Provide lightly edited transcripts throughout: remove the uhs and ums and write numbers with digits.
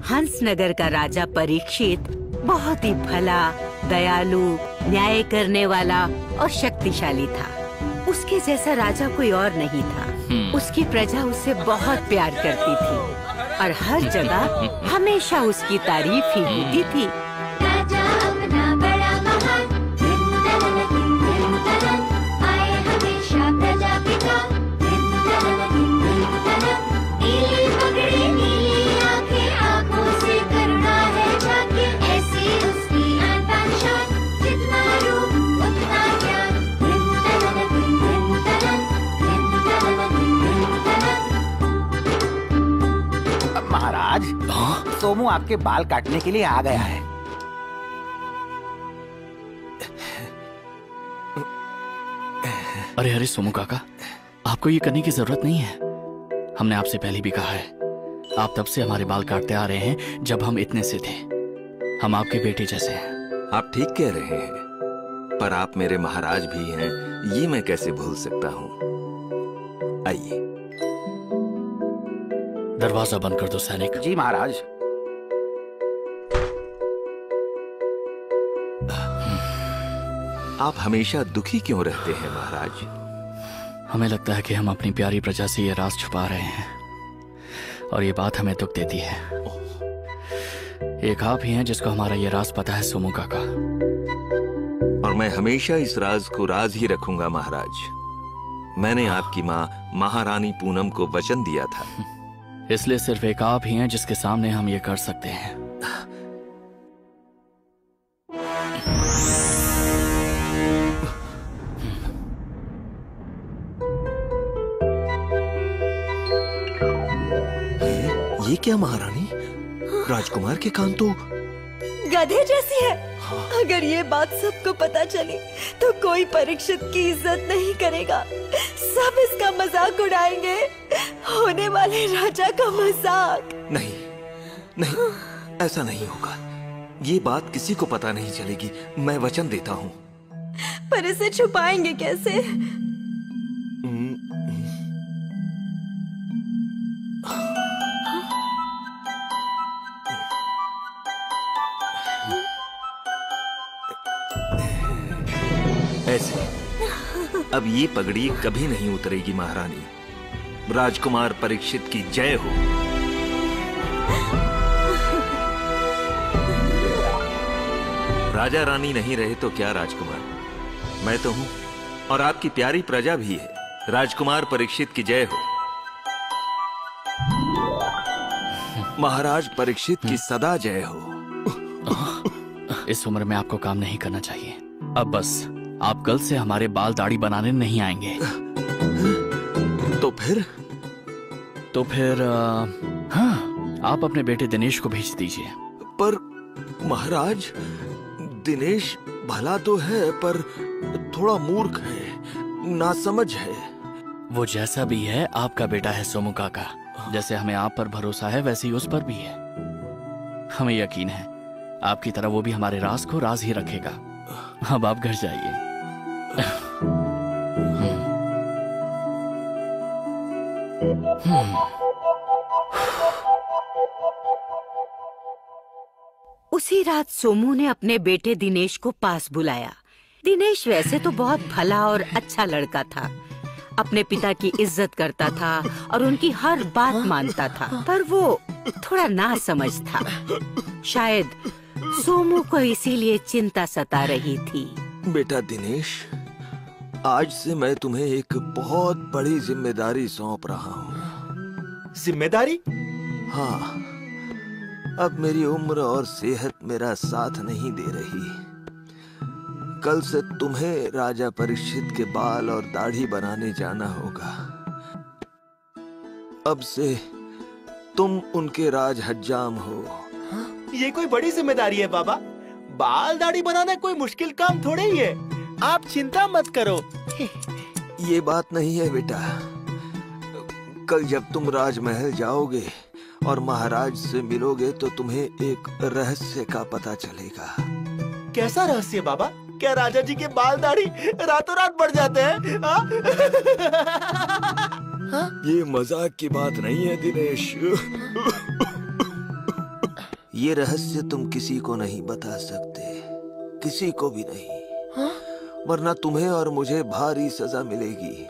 हंसनगर का राजा परीक्षित बहुत ही भला, दयालु, न्याय करने वाला और शक्तिशाली था। उसके जैसा राजा कोई और नहीं था। उसकी प्रजा उससे बहुत प्यार करती थी और हर जगह हमेशा उसकी तारीफ ही होती थी। राजा अपना बड़ा महान, आए हमेशा प्रजा पिता। नीली पगड़ी, नीली आंखें, आंखों से करुणा है झांकी। ऐसी उसकी आन शान, जितना रूप उतना ज्ञान। महाराज, सोमू आपके बाल काटने के लिए आ गया है। अरे अरे सोमू काका, आपको ये करने की जरूरत नहीं है। हमने आपसे पहले भी कहा है, आप तब से हमारे बाल काटते आ रहे हैं जब हम इतने से थे। हम आपके बेटे जैसे हैं। आप ठीक कह रहे हैं, पर आप मेरे महाराज भी हैं, ये मैं कैसे भूल सकता हूँ। आइए। दरवाजा बंद कर दो सैनिक। जी महाराज। आप हमेशा दुखी क्यों रहते हैं महाराज? हमें लगता है कि हम अपनी प्यारी प्रजा से ये राज छुपा रहे हैं और ये बात हमें दुख देती है। एक आप ही हैं जिसको हमारा ये राज पता है सोमू काका। और मैं हमेशा इस राज को राज ही रखूंगा महाराज। मैंने आपकी माँ महारानी पूनम को वचन दिया था। इसलिए सिर्फ एक आप ही हैं जिसके सामने हम ये कर सकते हैं। ये क्या महारानी? राजकुमार के कान तो गधे जैसी है। अगर ये बात सबको पता चली तो कोई परीक्षित की इज्जत नहीं करेगा। सब इसका मजाक उड़ाएंगे। होने वाले राजा का मजाक। नहीं, नहीं, ऐसा नहीं होगा। ये बात किसी को पता नहीं चलेगी, मैं वचन देता हूँ। पर इसे छुपाएंगे कैसे? ऐसे अब ये पगड़ी कभी नहीं उतरेगी महारानी। राजकुमार परीक्षित की जय हो। राजा रानी नहीं रहे तो क्या राजकुमार, मैं तो हूं और आपकी प्यारी प्रजा भी है। राजकुमार परीक्षित की जय हो। महाराज परीक्षित की सदा जय हो। इस उम्र में आपको काम नहीं करना चाहिए। अब बस आप कल से हमारे बाल दाढ़ी बनाने नहीं आएंगे। तो फिर हाँ, आप अपने बेटे दिनेश को भेज दीजिए। पर महाराज, दिनेश भला तो है पर थोड़ा मूर्ख है, नासमझ है। वो जैसा भी है आपका बेटा है सोमू काका। जैसे हमें आप पर भरोसा है वैसे ही उस पर भी है। हमें यकीन है आपकी तरह वो भी हमारे राज को राज ही रखेगा। अब आप घर जाइए। उसी रात सोमू ने अपने बेटे दिनेश को पास बुलाया। दिनेश वैसे तो बहुत भला और अच्छा लड़का था। अपने पिता की इज्जत करता था और उनकी हर बात मानता था, पर वो थोड़ा नासमझ था। शायद सोमू को इसीलिए चिंता सता रही थी। बेटा दिनेश, आज से मैं तुम्हें एक बहुत बड़ी जिम्मेदारी सौंप रहा हूँ। जिम्मेदारी? हाँ, अब मेरी उम्र और सेहत मेरा साथ नहीं दे रही। कल से तुम्हें राजा परीक्षित के बाल और दाढ़ी बनाने जाना होगा। अब से तुम उनके राज हज्जाम हो। ये कोई बड़ी जिम्मेदारी है बाबा। बाल दाढ़ी बनाना कोई मुश्किल काम थोड़े ही है। आप चिंता मत करो। ये बात नहीं है बेटा। कल जब तुम राजमहल जाओगे और महाराज से मिलोगे तो तुम्हें एक रहस्य का पता चलेगा। कैसा रहस्य बाबा? क्या राजा जी के बाल दाढ़ी रातों रात बढ़ जाते हैं? ये मजाक की बात नहीं है दिनेश। ये रहस्य तुम किसी को नहीं बता सकते, किसी को भी नहीं। वरना तुम्हें और मुझे भारी सजा मिलेगी,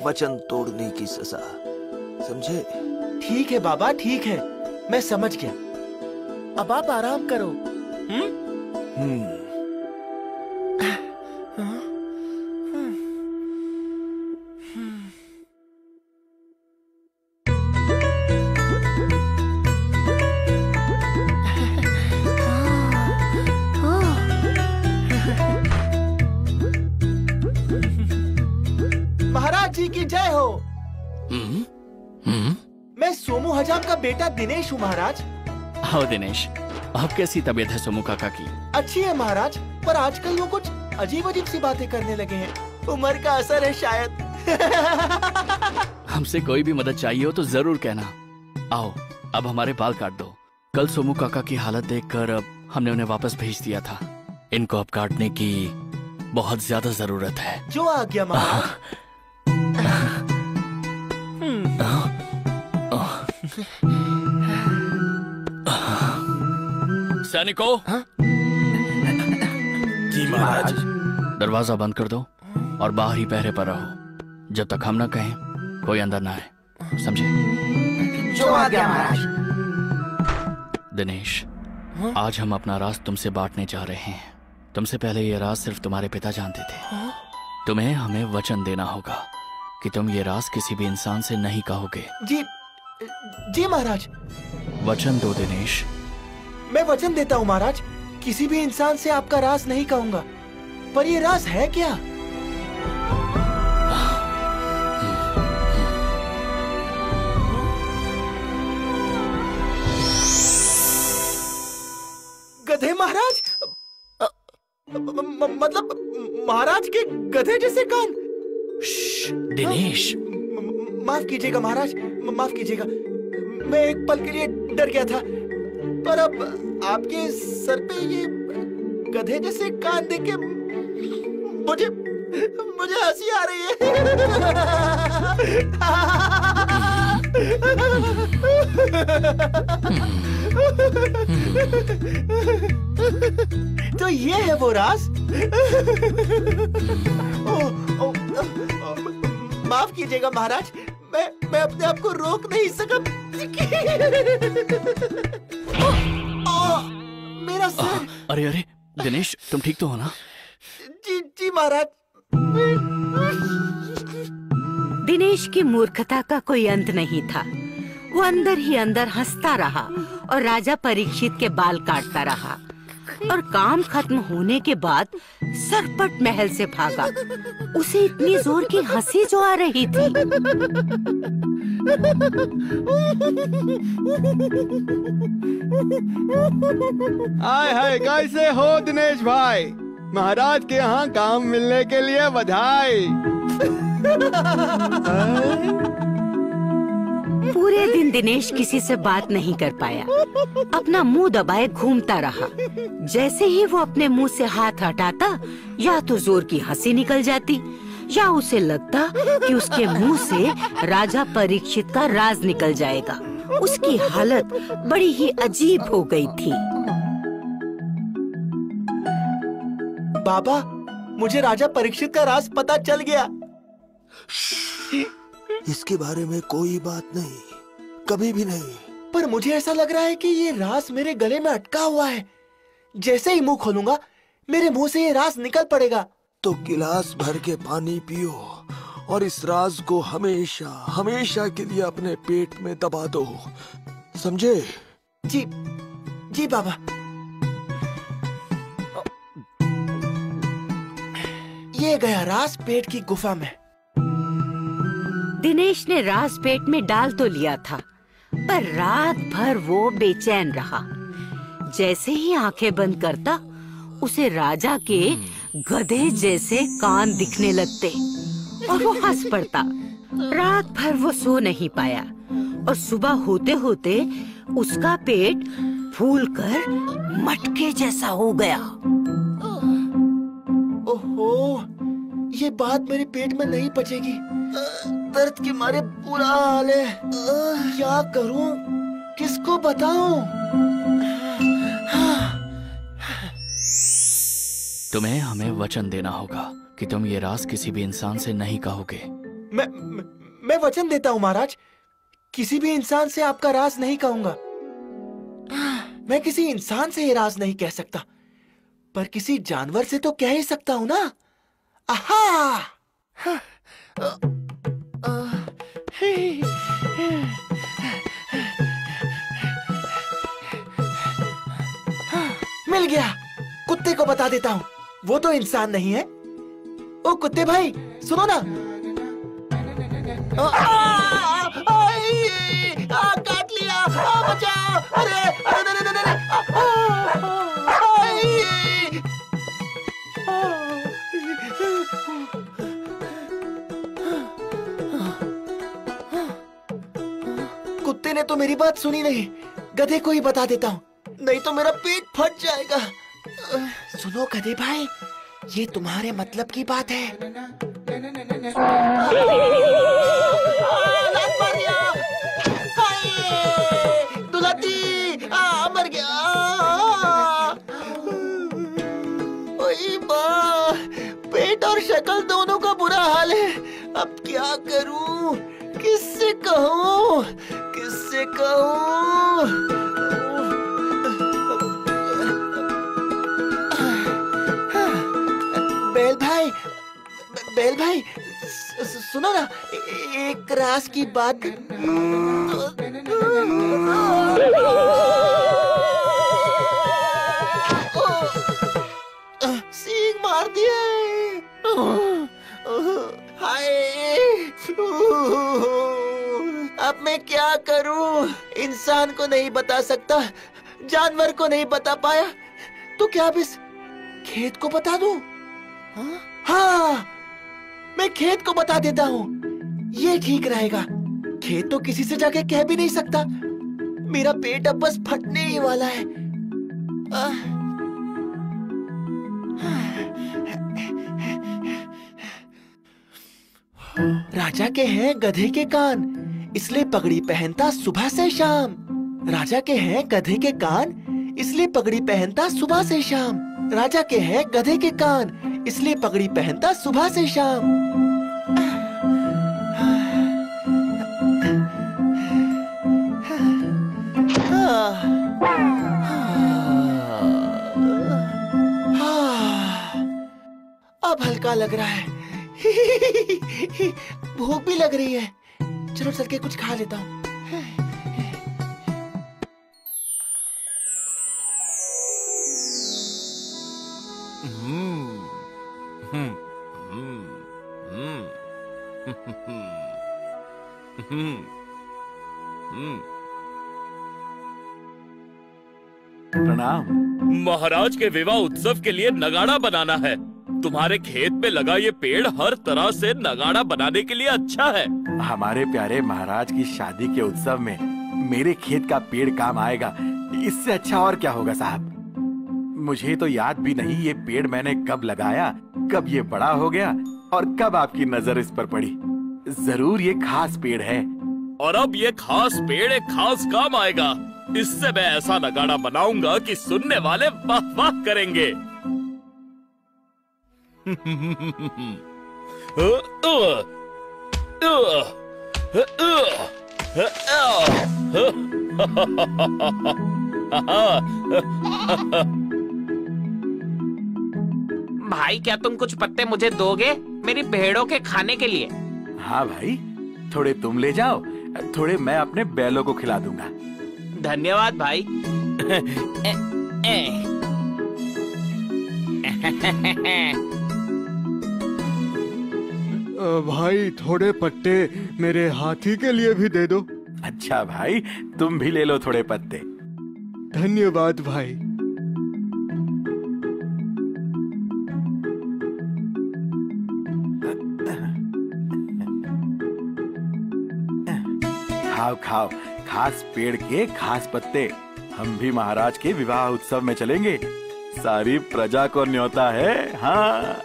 वचन तोड़ने की सजा, समझे? ठीक है बाबा, ठीक है, मैं समझ गया। अब आप आराम करो। महाराज जी की जय हो। मैं सोमू हजाम का बेटा दिनेश हूँ महाराज। आओ दिनेश, अब कैसी तबीयत है सोमू काका की? अच्छी है महाराज, पर आजकल वो कुछ अजीब अजीब सी बातें करने लगे हैं। उम्र का असर है शायद। हमसे कोई भी मदद चाहिए हो तो जरूर कहना। आओ, अब हमारे बाल काट दो। कल सोमू काका की हालत देखकर अब हमने उन्हें वापस भेज दिया था। इनको अब काटने की बहुत ज्यादा जरूरत है। जो आ गया महाराज। सैनिकों, जी महाराज। दरवाजा बंद कर दो और बाहर ही पहरे पर रहो। जब तक हम ना कहें कोई अंदर ना आए, समझे? जो आ गया महाराज। दिनेश, आज हम अपना राज तुमसे बांटने जा रहे हैं। तुमसे पहले ये राज सिर्फ तुम्हारे पिता जानते थे। तुम्हें हमें वचन देना होगा कि तुम ये राज किसी भी इंसान से नहीं कहोगे। जी जी महाराज। वचन दो दिनेश। मैं वचन देता हूँ महाराज, किसी भी इंसान से आपका राज नहीं कहूंगा। पर ये राज है क्या? गधे महाराज? मतलब महाराज के गधे जैसे कान? दिनेश, माफ कीजिएगा महाराज, माफ कीजिएगा। मैं एक पल के लिए डर गया था, पर अब आपके सर पे ये गधे जैसे कान देख के मुझे हंसी आ रही है। तो ये है वो राज। माफ कीजिएगा महाराज, मैं अपने आप को रोक नहीं सका। मेरा सर। अरे अरे दिनेश, तुम ठीक तो हो ना? जी जी महाराज। दिनेश की मूर्खता का कोई अंत नहीं था। वो अंदर ही अंदर हंसता रहा और राजा परीक्षित के बाल काटता रहा और काम खत्म होने के बाद सरपट महल से भागा। उसे इतनी जोर की हंसी जो आ रही थी। हाय हाय, कैसे हो दिनेश भाई? महाराज के यहाँ काम मिलने के लिए बधाई। पूरे दिन दिनेश किसी से बात नहीं कर पाया। अपना मुंह दबाए घूमता रहा। जैसे ही वो अपने मुंह से हाथ हटाता, या तो जोर की हंसी निकल जाती या उसे लगता कि उसके मुंह से राजा परीक्षित का राज निकल जाएगा। उसकी हालत बड़ी ही अजीब हो गई थी। बाबा, मुझे राजा परीक्षित का राज पता चल गया। इसके बारे में कोई बात नहीं, कभी भी नहीं। पर मुझे ऐसा लग रहा है कि ये राज मेरे गले में अटका हुआ है। जैसे ही मुंह खोलूंगा, मेरे मुंह से ये राज निकल पड़ेगा। तो गिलास भर के पानी पियो और इस राज को हमेशा हमेशा के लिए अपने पेट में दबा दो, समझे? जी जी बाबा। ये गया राज पेट की गुफा में। दिनेश ने राज पेट में डाल तो लिया था, पर रात भर वो बेचैन रहा। जैसे ही आंखें बंद करता, उसे राजा के गधे जैसे कान दिखने लगते और वो हंस पड़ता। रात भर वो सो नहीं पाया और सुबह होते होते उसका पेट फूलकर मटके जैसा हो गया। ओहो, ये बात मेरे पेट में नहीं पचेगी। दर्द के मारे बुरा हाल है। क्या करूं? किसको बताऊं? तुम्हें हमें वचन देना होगा कि तुम ये राज किसी भी इंसान से नहीं कहोगे। मैं वचन देता हूँ महाराज, किसी भी इंसान से आपका राज नहीं कहूंगा। मैं किसी इंसान से ये राज नहीं कह सकता, पर किसी जानवर से तो कह ही सकता हूँ ना। आहा! मिल गया, कुत्ते को बता देता हूँ, वो तो इंसान नहीं है। ओ कुत्ते भाई सुनो ना। काट लिया, बचाओ! अरे कुत्ते ने तो मेरी बात सुनी नहीं, गधे को ही बता देता हूँ, नहीं तो मेरा पेट फट जाएगा। सुनो गधे भाई, ये तुम्हारे मतलब की बात है। दुलती मर गया। ओए बा, पेट और शक्ल दोनों का बुरा हाल है। अब क्या करूं, किससे कहूं, किससे कहूं? बेल भाई सुनो ना, एक राज की बात। सींग मार दिए। हाय, अब मैं क्या करूं? इंसान को नहीं बता सकता, जानवर को नहीं बता पाया, तो क्या अब इस खेत को बता दूं? हाँ, मैं खेत को बता देता हूँ, ये ठीक रहेगा। खेत तो किसी से जाके कह भी नहीं सकता। मेरा पेट अब बस फटने ही वाला है। राजा के हैं गधे के कान, इसलिए पगड़ी पहनता सुबह से शाम। राजा के हैं गधे के कान, इसलिए पगड़ी पहनता सुबह से शाम। राजा के हैं गधे के कान, इसलिए पगड़ी पहनता सुबह से शाम। अब हल्का लग रहा है। भूख भी लग रही है, चलो चल के कुछ खा लेता हूँ। प्रणाम। महाराज के विवाह उत्सव के लिए नगाड़ा बनाना है। तुम्हारे खेत में लगा ये पेड़ हर तरह से नगाड़ा बनाने के लिए अच्छा है। हमारे प्यारे महाराज की शादी के उत्सव में मेरे खेत का पेड़ काम आएगा, इससे अच्छा और क्या होगा साहब। मुझे तो याद भी नहीं ये पेड़ मैंने कब लगाया, कब ये बड़ा हो गया और कब आपकी नजर इस पर पड़ी। जरूर ये खास पेड़ है, और अब ये खास पेड़ एक खास काम आएगा। इससे मैं ऐसा नगाड़ा बनाऊंगा कि सुनने वाले वाह वाह करेंगे। भाई क्या तुम कुछ पत्ते मुझे दोगे मेरी भेड़ों के खाने के लिए? हाँ भाई, थोड़े तुम ले जाओ, थोड़े मैं अपने बैलों को खिला दूंगा। धन्यवाद भाई। भाई थोड़े पत्ते मेरे हाथी के लिए भी दे दो। अच्छा भाई, तुम भी ले लो थोड़े पत्ते। धन्यवाद भाई। खाओ खाओ, खास पेड़ के खास पत्ते। हम भी महाराज के विवाह उत्सव में चलेंगे, सारी प्रजा को न्योता है। हाँ।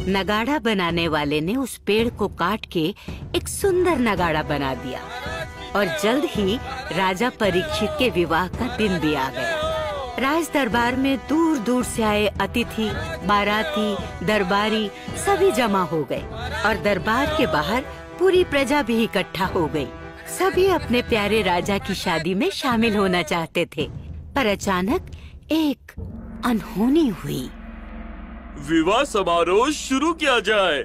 नगाड़ा बनाने वाले ने उस पेड़ को काट के एक सुंदर नगाड़ा बना दिया और जल्द ही राजा परीक्षित के विवाह का दिन भी आ गया। राज दरबार में दूर दूर से आए अतिथि, बाराती, दरबारी सभी जमा हो गए और दरबार के बाहर पूरी प्रजा भी इकट्ठा हो गई। सभी अपने प्यारे राजा की शादी में शामिल होना चाहते थे, पर अचानक एक अनहोनी हुई। विवाह समारोह शुरू किया जाए।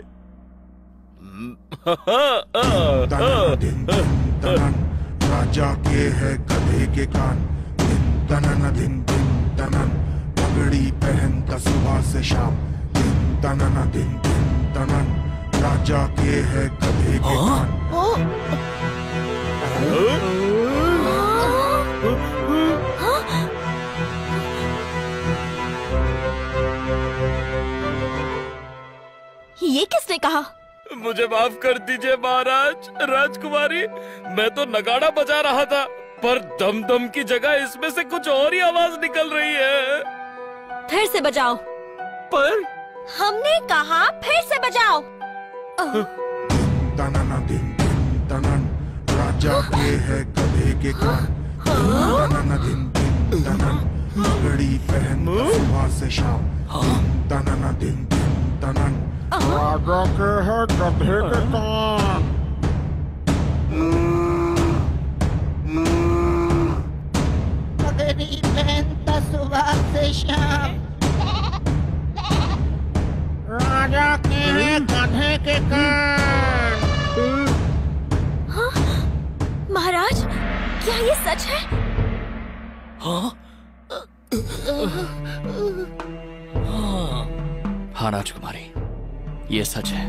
राजा के है गधे के कान, दिन तनन दिन तनन, पगड़ी पहनता सुबह से शाम, दिन तनन, राजा के है गधे के कान। ये किसने कहा? मुझे माफ कर दीजिए महाराज। राजकुमारी, मैं तो नगाड़ा बजा रहा था, पर दम दम की जगह इसमें से कुछ और ही आवाज निकल रही है। फिर से बजाओ। पर हमने कहा फिर से बजाओ। तनन, राजा के है गधे के कान, दिन तनन, पगड़ी पहनता सुबह से शाम, दिन तनन, राजा के है गधे के कान। पगड़ी पहनता सुबह से शाम, राजा के है गधे के कान। महाराज, क्या ये सच है? हाँ राजकुमारी, ये सच है।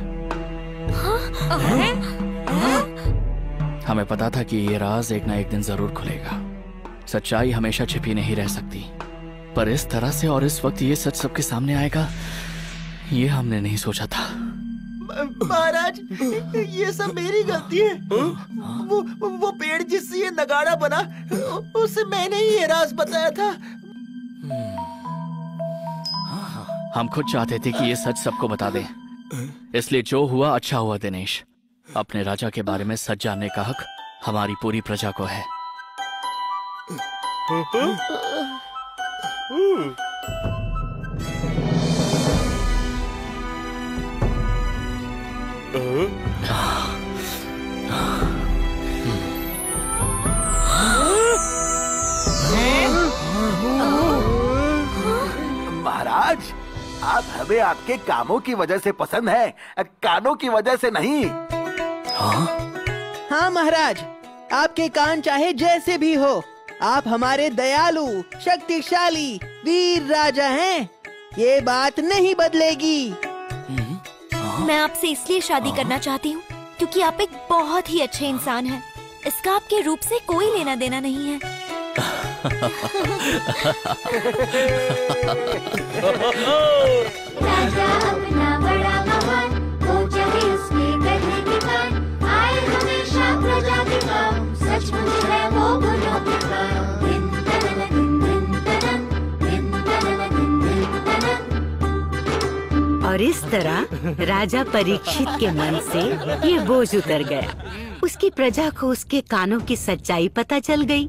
हमें पता था कि ये राज एक ना एक दिन जरूर खुलेगा। सच्चाई हमेशा छिपी नहीं रह सकती, पर इस तरह से और इस वक्त ये सच सबके सामने आएगा, ये हमने नहीं सोचा था। महाराज, ये सब मेरी गलती है। वो पेड़ जिससे ये नगाड़ा बना, उसे मैंने ही ये राज बताया था। हम खुद चाहते थे कि ये सच सबको बता दें, इसलिए जो हुआ अच्छा हुआ दिनेश। अपने राजा के बारे में सच जानने का हक हमारी पूरी प्रजा को है। महाराज, आप हमें आपके कामों की वजह से पसंद है, कानों की वजह से नहीं। हाँ महाराज, आपके कान चाहे जैसे भी हो, आप हमारे दयालु, शक्तिशाली वीर राजा हैं। ये बात नहीं बदलेगी। मैं आपसे इसलिए शादी करना चाहती हूँ क्योंकि आप एक बहुत ही अच्छे इंसान हैं। इसका आपके रूप से कोई लेना देना नहीं है। राजा अपना बड़ा महान, हो चाहे उसके गधे के कान, आए हमेशा प्रजा के काम, सचमुच है वो गुणों के काम। दिन तनन, दिन तनन, दिन तनन, दिन तनन। और इस तरह राजा परीक्षित के मन से ये बोझ उतर गया। उसकी प्रजा को उसके कानों की सच्चाई पता चल गई।